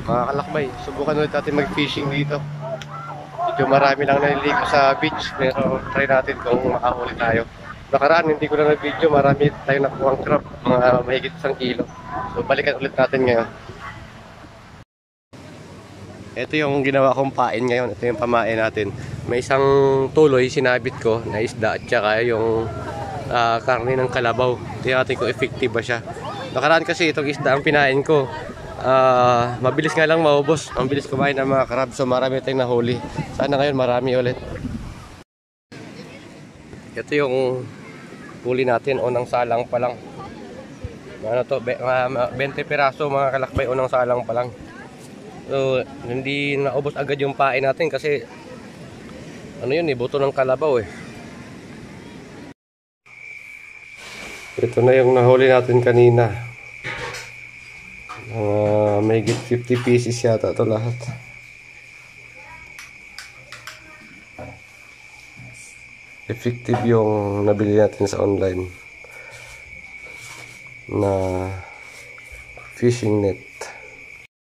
Mga kalakbay, subukan ulit natin mag-fishing dito. Medyo marami lang naliligo sa beach, pero try natin kung makahuli tayo. Nakaraan, hindi ko na nag-video, marami tayong nakuhang crab, mga mahigit 1 kilo. So balikan ulit natin ngayon. Ito yung ginawa kong pain ngayon, ito yung pamain natin. May isang tuloy sinabit ko na isda at saka yung karne ng kalabaw. Tingnan natin kung effective ba siya. Nakaraan kasi itong isda ang pinain ko. Mabilis nga lang maubos. Ang bilis kumain ng mga crab, so marami tayong nahuli. Sana ngayon marami ulit. Ito yung huli natin, unang salang pa lang. Ano to, 20 piraso mga kalakbay, unang salang pa lang. So, hindi naubos agad yung pain natin kasi ano yun, buto ng kalabaw eh. Ito na yung nahuli natin kanina. May 50 pieces yata ito lahat. Effective yung nabili natin sa online na fishing net.